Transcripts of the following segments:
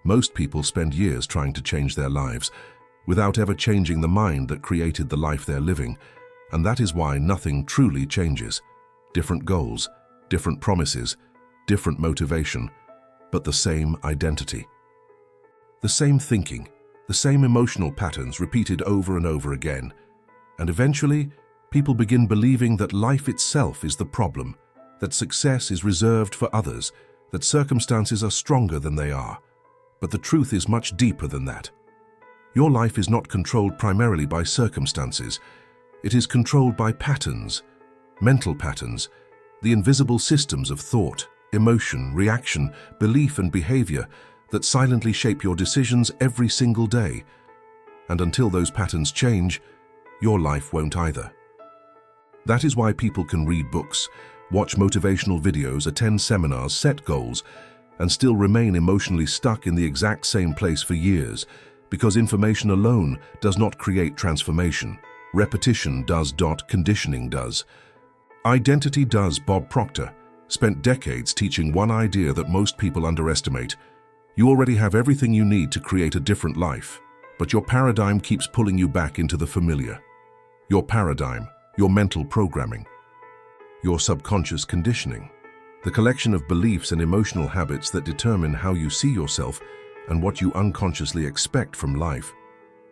Most people spend years trying to change their lives without ever changing the mind that created the life they're living, and that is why nothing truly changes. Different goals, different promises, different motivation, but the same identity. The same thinking, the same emotional patterns repeated over and over again. And eventually, people begin believing that life itself is the problem, that success is reserved for others, that circumstances are stronger than they are. But the truth is much deeper than that. Your life is not controlled primarily by circumstances. It is controlled by patterns, mental patterns, the invisible systems of thought, emotion, reaction, belief, and behavior that silently shape your decisions every single day. And until those patterns change, your life won't either. That is why people can read books, watch motivational videos, attend seminars, set goals, and still remain emotionally stuck in the exact same place for years, because information alone does not create transformation. Repetition does. Conditioning does. Identity does. Bob Proctor spent decades teaching one idea that most people underestimate. You already have everything you need to create a different life, but your paradigm keeps pulling you back into the familiar. Your paradigm, your mental programming, your subconscious conditioning, the collection of beliefs and emotional habits that determine how you see yourself and what you unconsciously expect from life.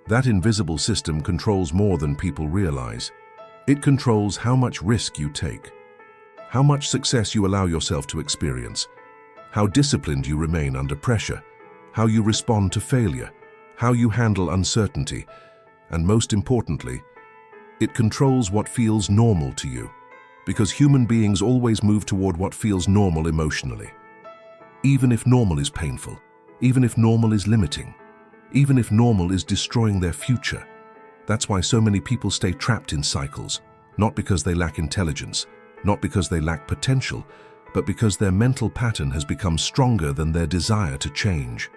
That invisible system controls more than people realize. It controls how much risk you take, how much success you allow yourself to experience, how disciplined you remain under pressure, how you respond to failure, how you handle uncertainty, and most importantly, it controls what feels normal to you, because human beings always move toward what feels normal emotionally. Even if normal is painful, even if normal is limiting, even if normal is destroying their future. That's why so many people stay trapped in cycles, not because they lack intelligence, not because they lack potential, but because their mental pattern has become stronger than their desire to change.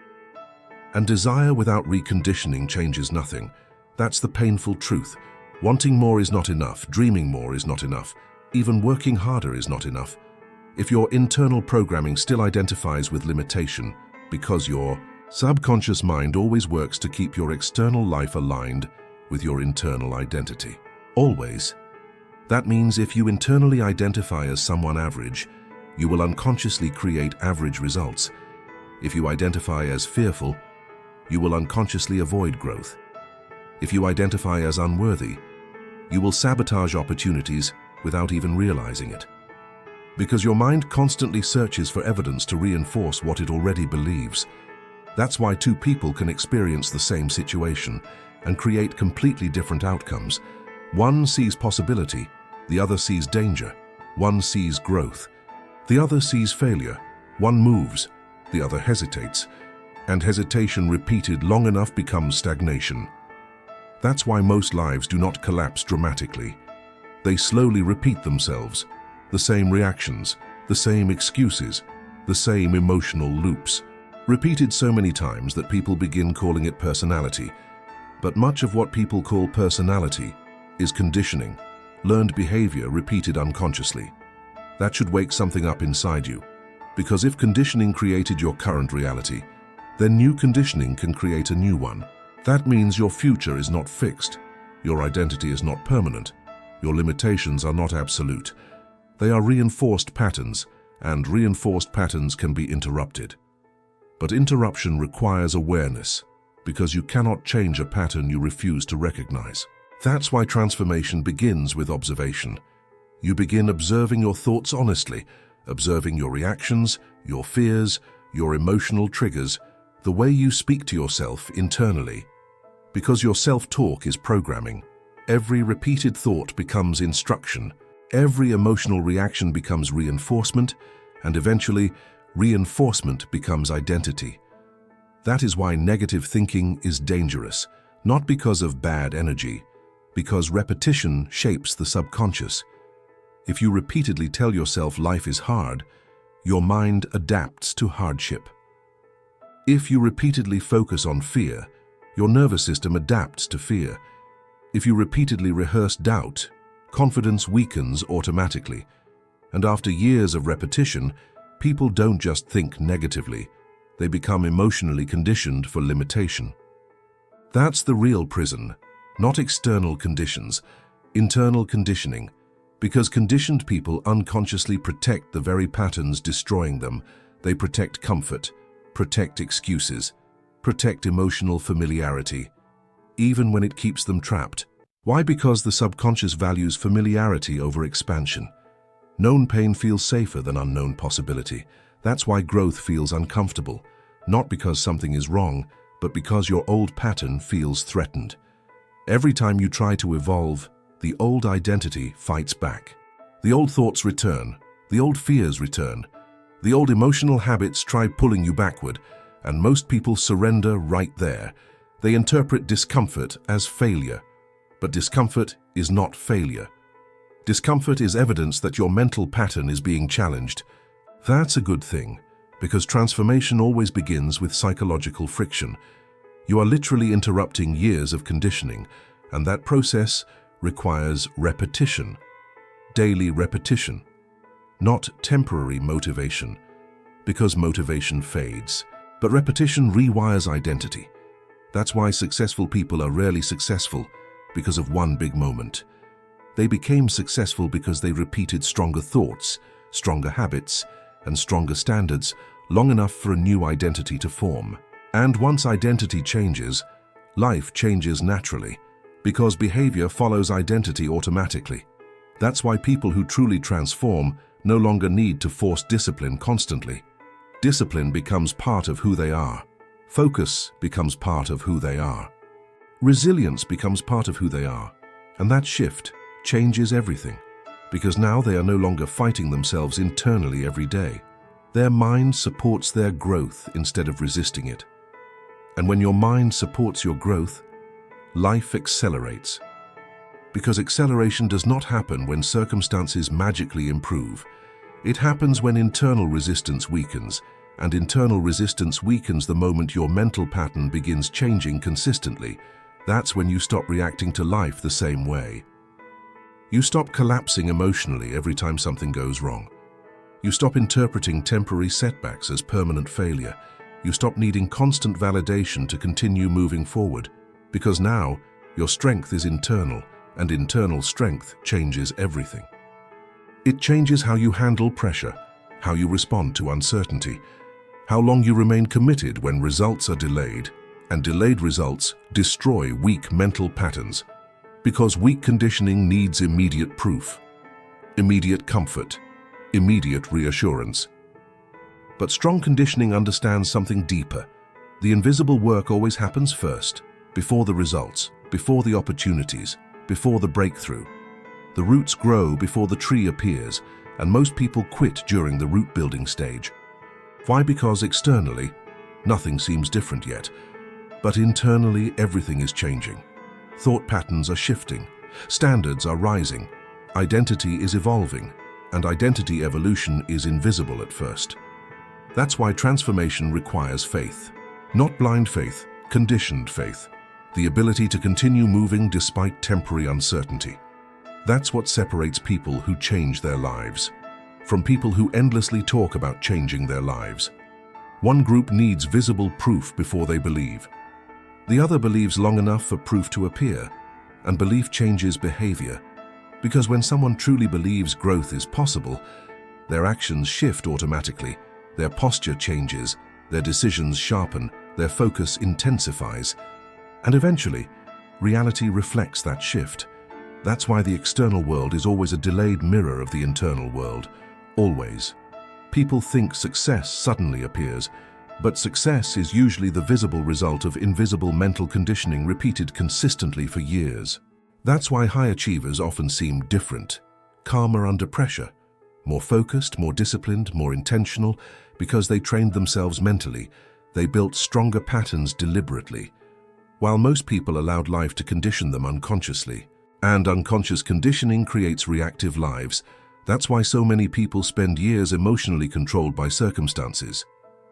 And desire without reconditioning changes nothing. That's the painful truth. Wanting more is not enough, dreaming more is not enough, even working harder is not enough. If your internal programming still identifies with limitation, because your subconscious mind always works to keep your external life aligned with your internal identity. Always. That means if you internally identify as someone average, you will unconsciously create average results. If you identify as fearful, you will unconsciously avoid growth. If you identify as unworthy, you will sabotage opportunities without even realizing it. Because your mind constantly searches for evidence to reinforce what it already believes. That's why two people can experience the same situation and create completely different outcomes. One sees possibility, the other sees danger. One sees growth, the other sees failure. One moves, the other hesitates. And hesitation repeated long enough becomes stagnation. That's why most lives do not collapse dramatically. They slowly repeat themselves. The same reactions, the same excuses, the same emotional loops, repeated so many times that people begin calling it personality. But much of what people call personality is conditioning, learned behavior repeated unconsciously. That should wake something up inside you, because if conditioning created your current reality, then new conditioning can create a new one. That means your future is not fixed, your identity is not permanent, your limitations are not absolute. They are reinforced patterns, and reinforced patterns can be interrupted. But interruption requires awareness, because you cannot change a pattern you refuse to recognize. That's why transformation begins with observation. You begin observing your thoughts honestly, observing your reactions, your fears, your emotional triggers, the way you speak to yourself internally. Because your self-talk is programming. Every repeated thought becomes instruction. Every emotional reaction becomes reinforcement, and eventually, reinforcement becomes identity. That is why negative thinking is dangerous, not because of bad energy, because repetition shapes the subconscious. If you repeatedly tell yourself life is hard, your mind adapts to hardship. If you repeatedly focus on fear, your nervous system adapts to fear. If you repeatedly rehearse doubt, confidence weakens automatically. And after years of repetition, people don't just think negatively, They become emotionally conditioned for limitation. That's the real prison, not external conditions, internal conditioning, because conditioned people unconsciously protect the very patterns destroying them. They protect comfort, protect excuses, protect emotional familiarity, even when it keeps them trapped. Why? Because the subconscious values familiarity over expansion. Known pain feels safer than unknown possibility. That's why growth feels uncomfortable, not because something is wrong, but because your old pattern feels threatened. Every time you try to evolve, the old identity fights back. The old thoughts return, the old fears return, the old emotional habits try pulling you backward, and most people surrender right there. They interpret discomfort as failure, but discomfort is not failure. Discomfort is evidence that your mental pattern is being challenged. That's a good thing, because transformation always begins with psychological friction. You are literally interrupting years of conditioning, and that process requires repetition, daily repetition, not temporary motivation, because motivation fades. But repetition rewires identity. That's why successful people are rarely successful because of one big moment. They became successful because they repeated stronger thoughts, stronger habits, and stronger standards long enough for a new identity to form. And once identity changes, life changes naturally, because behavior follows identity automatically. That's why people who truly transform no longer need to force discipline constantly. Discipline becomes part of who they are. Focus becomes part of who they are. Resilience becomes part of who they are. And that shift changes everything, because now they are no longer fighting themselves internally every day. Their mind supports their growth instead of resisting it. And when your mind supports your growth, life accelerates. Because acceleration does not happen when circumstances magically improve. It happens when internal resistance weakens, and internal resistance weakens the moment your mental pattern begins changing consistently. That's when you stop reacting to life the same way. You stop collapsing emotionally every time something goes wrong. You stop interpreting temporary setbacks as permanent failure. You stop needing constant validation to continue moving forward, because now your strength is internal, and internal strength changes everything. It changes how you handle pressure, how you respond to uncertainty, how long you remain committed when results are delayed, and delayed results destroy weak mental patterns, because weak conditioning needs immediate proof, immediate comfort, immediate reassurance. But strong conditioning understands something deeper. The invisible work always happens first, before the results, before the opportunities, before the breakthrough. The roots grow before the tree appears, and most people quit during the root building stage. Why? Because externally, nothing seems different yet, but internally everything is changing. Thought patterns are shifting, standards are rising, identity is evolving, and identity evolution is invisible at first. That's why transformation requires faith. Not blind faith, conditioned faith. The ability to continue moving despite temporary uncertainty. That's what separates people who change their lives from people who endlessly talk about changing their lives. One group needs visible proof before they believe. The other believes long enough for proof to appear, and belief changes behavior. Because when someone truly believes growth is possible, their actions shift automatically, their posture changes, their decisions sharpen, their focus intensifies, and eventually, reality reflects that shift. That's why the external world is always a delayed mirror of the internal world. Always. People think success suddenly appears, but success is usually the visible result of invisible mental conditioning repeated consistently for years. That's why high achievers often seem different, calmer under pressure, more focused, more disciplined, more intentional, because they trained themselves mentally. They built stronger patterns deliberately, while most people allowed life to condition them unconsciously. And unconscious conditioning creates reactive lives. That's why so many people spend years emotionally controlled by circumstances.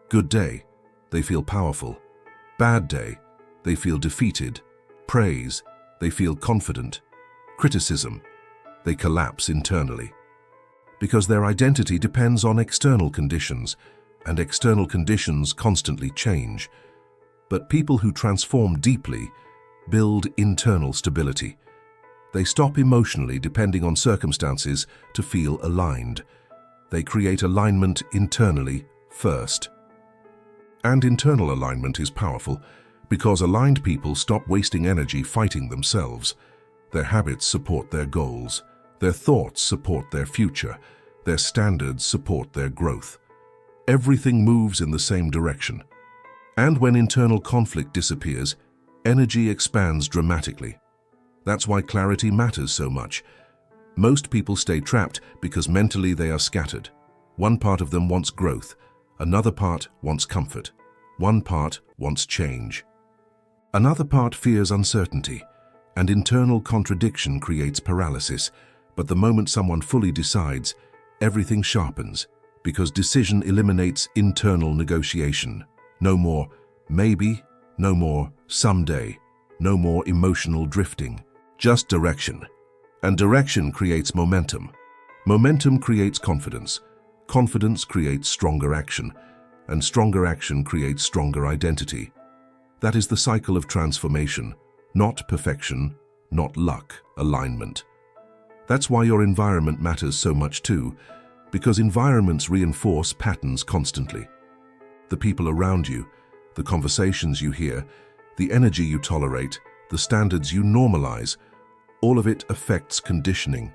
Good day, they feel powerful. Bad day, they feel defeated. Praise, they feel confident. Criticism, they collapse internally. Because their identity depends on external conditions, and external conditions constantly change. But people who transform deeply build internal stability. They stop emotionally depending on circumstances to feel aligned. They create alignment internally first. And internal alignment is powerful because aligned people stop wasting energy fighting themselves. Their habits support their goals. Their thoughts support their future. Their standards support their growth. Everything moves in the same direction. And when internal conflict disappears, energy expands dramatically. That's why clarity matters so much. Most people stay trapped because mentally they are scattered. One part of them wants growth, another part wants comfort, one part wants change. Another part fears uncertainty, and internal contradiction creates paralysis. But the moment someone fully decides, everything sharpens, because decision eliminates internal negotiation. No more maybe, no more someday, no more emotional drifting, just direction. And direction creates momentum. Momentum creates confidence. Confidence creates stronger action, and stronger action creates stronger identity. That is the cycle of transformation, not perfection, not luck, alignment. That's why your environment matters so much too, because environments reinforce patterns constantly. The people around you, the conversations you hear, the energy you tolerate, the standards you normalize, all of it affects conditioning.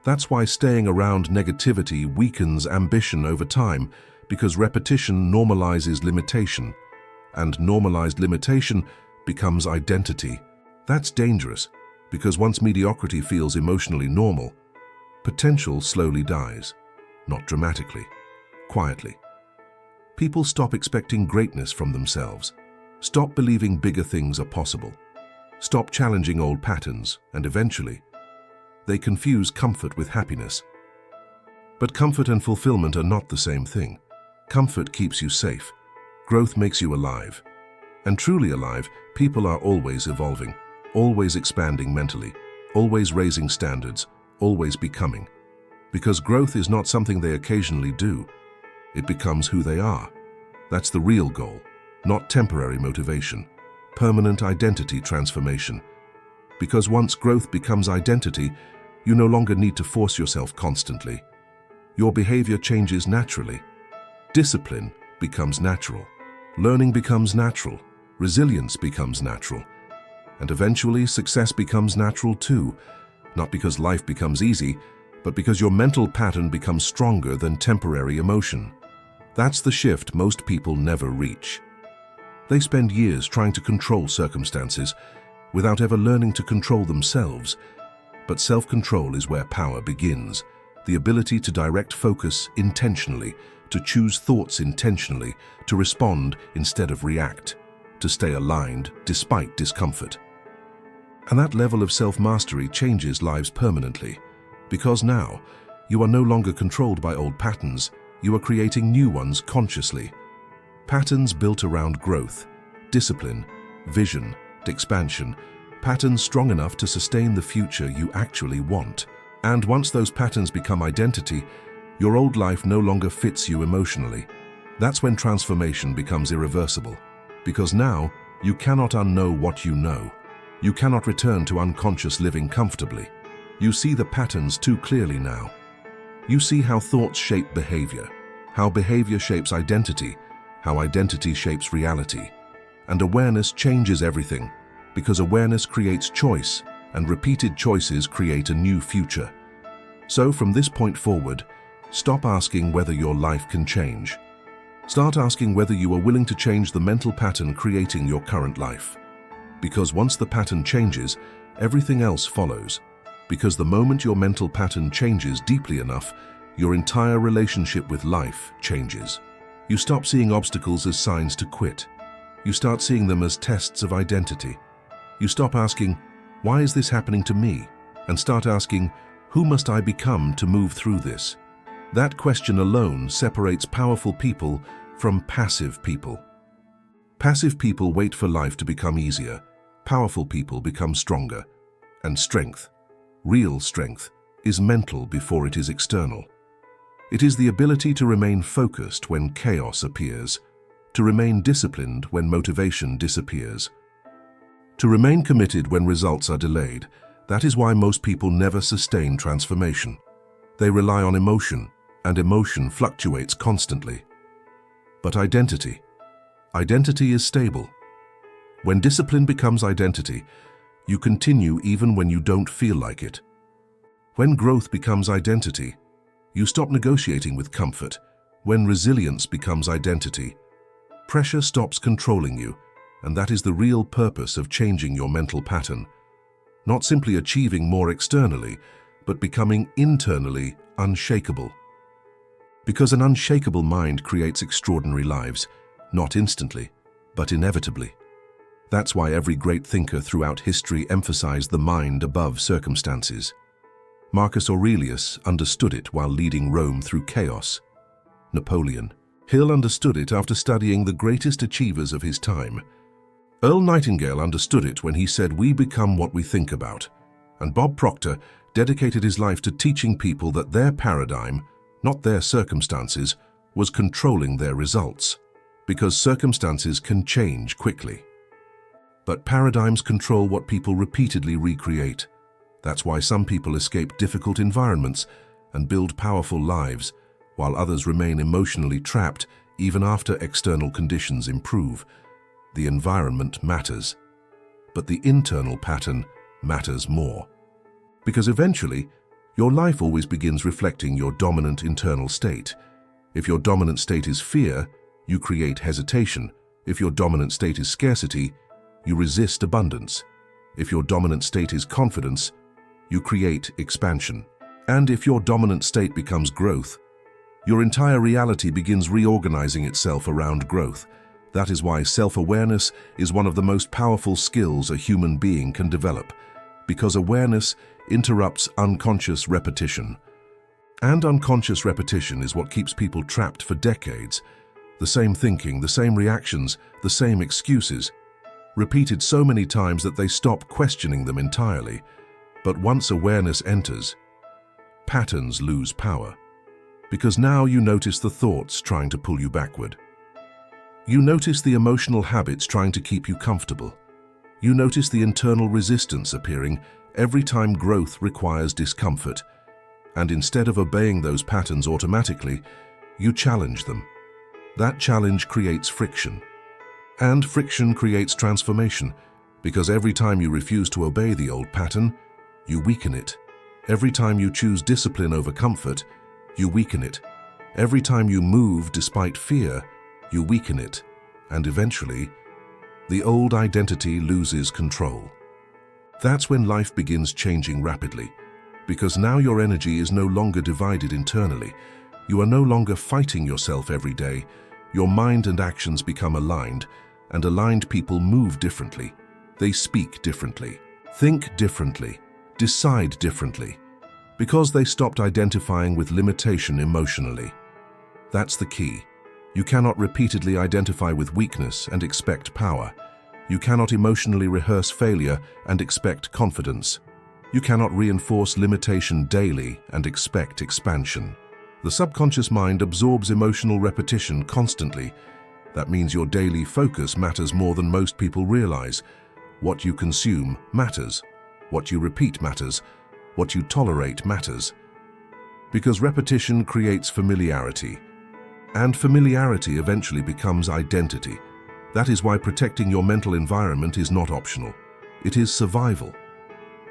That's why staying around negativity weakens ambition over time, because repetition normalizes limitation, and normalized limitation becomes identity. That's dangerous, because once mediocrity feels emotionally normal, potential slowly dies, not dramatically, quietly. People stop expecting greatness from themselves, stop believing bigger things are possible, stop challenging old patterns, and eventually, they confuse comfort with happiness. But comfort and fulfillment are not the same thing. Comfort keeps you safe. Growth makes you alive. And truly alive, people are always evolving, always expanding mentally, always raising standards, always becoming. Because growth is not something they occasionally do. It becomes who they are. That's the real goal, not temporary motivation, permanent identity transformation. Because once growth becomes identity, you no longer need to force yourself constantly. Your behavior changes naturally. Discipline becomes natural. Learning becomes natural. Resilience becomes natural. And eventually, success becomes natural too. Not because life becomes easy, but because your mental pattern becomes stronger than temporary emotion. That's the shift most people never reach. They spend years trying to control circumstances without ever learning to control themselves. But self-control is where power begins. The ability to direct focus intentionally, to choose thoughts intentionally, to respond instead of react, to stay aligned despite discomfort. And that level of self-mastery changes lives permanently, because now you are no longer controlled by old patterns, you are creating new ones consciously. Patterns built around growth, discipline, vision, expansion, patterns strong enough to sustain the future you actually want. And once those patterns become identity, your old life no longer fits you emotionally. That's when transformation becomes irreversible, because now you cannot unknow what you know. You cannot return to unconscious living comfortably. You see the patterns too clearly now. You see how thoughts shape behavior, how behavior shapes identity, how identity shapes reality. And awareness changes everything, because awareness creates choice, and repeated choices create a new future. So from this point forward, stop asking whether your life can change. Start asking whether you are willing to change the mental pattern creating your current life. Because once the pattern changes, everything else follows. Because the moment your mental pattern changes deeply enough, your entire relationship with life changes. You stop seeing obstacles as signs to quit. You start seeing them as tests of identity. You stop asking, why is this happening to me? And start asking, who must I become to move through this? That question alone separates powerful people from passive people. Passive people wait for life to become easier. Powerful people become stronger. And strength, real strength, is mental before it is external. It is the ability to remain focused when chaos appears, to remain disciplined when motivation disappears, to remain committed when results are delayed. That is why most people never sustain transformation. They rely on emotion, and emotion fluctuates constantly. But identity is stable. When discipline becomes identity, you continue even when you don't feel like it. When growth becomes identity, you stop negotiating with comfort. When resilience becomes identity, pressure stops controlling you, and that is the real purpose of changing your mental pattern. Not simply achieving more externally, but becoming internally unshakable. Because an unshakable mind creates extraordinary lives, not instantly, but inevitably. That's why every great thinker throughout history emphasized the mind above circumstances. Marcus Aurelius understood it while leading Rome through chaos. Napoleon Hill understood it after studying the greatest achievers of his time. Earl Nightingale understood it when he said, "We become what we think about." And Bob Proctor dedicated his life to teaching people that their paradigm, not their circumstances, was controlling their results. Because circumstances can change quickly. But paradigms control what people repeatedly recreate. That's why some people escape difficult environments and build powerful lives, while others remain emotionally trapped even after external conditions improve. The environment matters, but the internal pattern matters more. Because eventually, your life always begins reflecting your dominant internal state. If your dominant state is fear, you create hesitation. If your dominant state is scarcity, you resist abundance. If your dominant state is confidence, you create expansion. And if your dominant state becomes growth, your entire reality begins reorganizing itself around growth. That is why self-awareness is one of the most powerful skills a human being can develop, because awareness interrupts unconscious repetition. And unconscious repetition is what keeps people trapped for decades. The same thinking, the same reactions, the same excuses, repeated so many times that they stop questioning them entirely. But once awareness enters, patterns lose power. Because now you notice the thoughts trying to pull you backward. You notice the emotional habits trying to keep you comfortable. You notice the internal resistance appearing every time growth requires discomfort. And instead of obeying those patterns automatically, you challenge them. That challenge creates friction. And friction creates transformation, because every time you refuse to obey the old pattern, you weaken it. Every time you choose discipline over comfort, you weaken it. Every time you move despite fear, you weaken it. And eventually, the old identity loses control. That's when life begins changing rapidly, because now your energy is no longer divided internally. You are no longer fighting yourself every day. Your mind and actions become aligned, and aligned people move differently. They speak differently, think differently, decide differently, because they stopped identifying with limitation emotionally. That's the key. You cannot repeatedly identify with weakness and expect power. You cannot emotionally rehearse failure and expect confidence. You cannot reinforce limitation daily and expect expansion. The subconscious mind absorbs emotional repetition constantly. That means your daily focus matters more than most people realize. What you consume matters. What you repeat matters. What you tolerate matters. Because repetition creates familiarity. And familiarity eventually becomes identity. That is why protecting your mental environment is not optional. It is survival.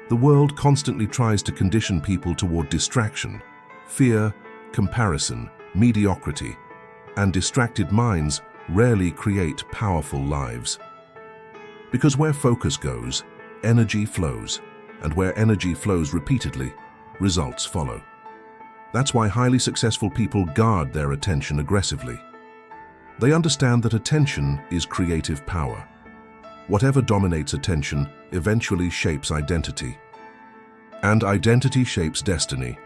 The world constantly tries to condition people toward distraction, fear, comparison, mediocrity, and distracted minds rarely create powerful lives. Because where focus goes, energy flows, and where energy flows repeatedly, results follow. That's why highly successful people guard their attention aggressively. They understand that attention is creative power. Whatever dominates attention eventually shapes identity. And identity shapes destiny.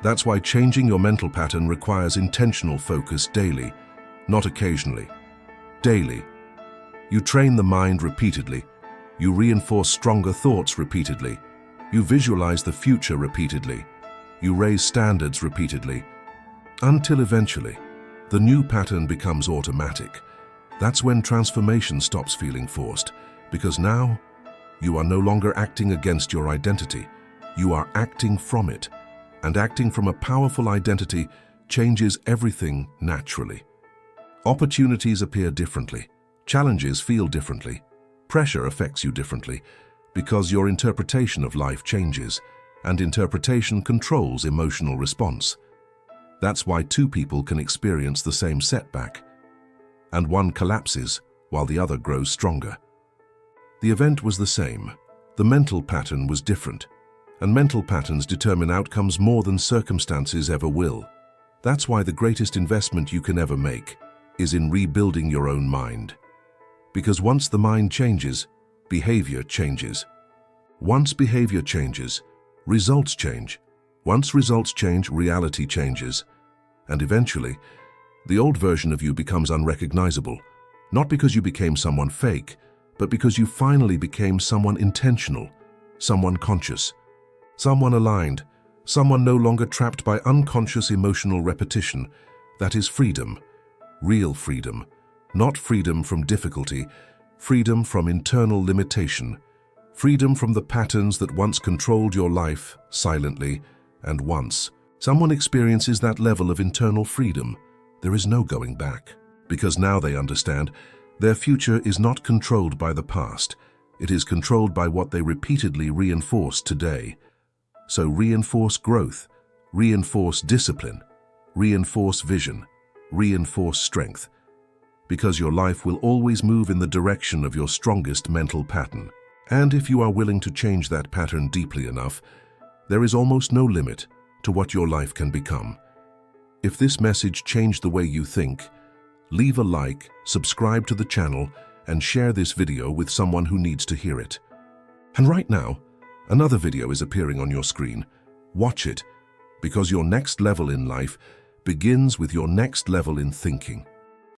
That's why changing your mental pattern requires intentional focus daily, not occasionally. Daily. You train the mind repeatedly. You reinforce stronger thoughts repeatedly. You visualize the future repeatedly. You raise standards repeatedly. Until eventually, the new pattern becomes automatic. That's when transformation stops feeling forced, because now you are no longer acting against your identity. You are acting from it, and acting from a powerful identity changes everything naturally. Opportunities appear differently, challenges feel differently, pressure affects you differently, because your interpretation of life changes, and interpretation controls emotional response. That's why two people can experience the same setback, and one collapses while the other grows stronger. The event was the same, the mental pattern was different, and mental patterns determine outcomes more than circumstances ever will. That's why the greatest investment you can ever make is in rebuilding your own mind. Because once the mind changes, behavior changes. Once behavior changes, results change. Once results change, reality changes. And eventually, the old version of you becomes unrecognizable, not because you became someone fake, but because you finally became someone intentional, someone conscious, someone aligned, someone no longer trapped by unconscious emotional repetition. That is freedom, real freedom, not freedom from difficulty, freedom from internal limitation, freedom from the patterns that once controlled your life silently. And once someone experiences that level of internal freedom, there is no going back, because now they understand their future is not controlled by the past. It is controlled by what they repeatedly reinforce today. So reinforce growth, reinforce discipline, reinforce vision, reinforce strength, because your life will always move in the direction of your strongest mental pattern. And if you are willing to change that pattern deeply enough, there is almost no limit to what your life can become. If this message changed the way you think, leave a like, subscribe to the channel, and share this video with someone who needs to hear it. And right now, another video is appearing on your screen. Watch it, because your next level in life begins with your next level in thinking.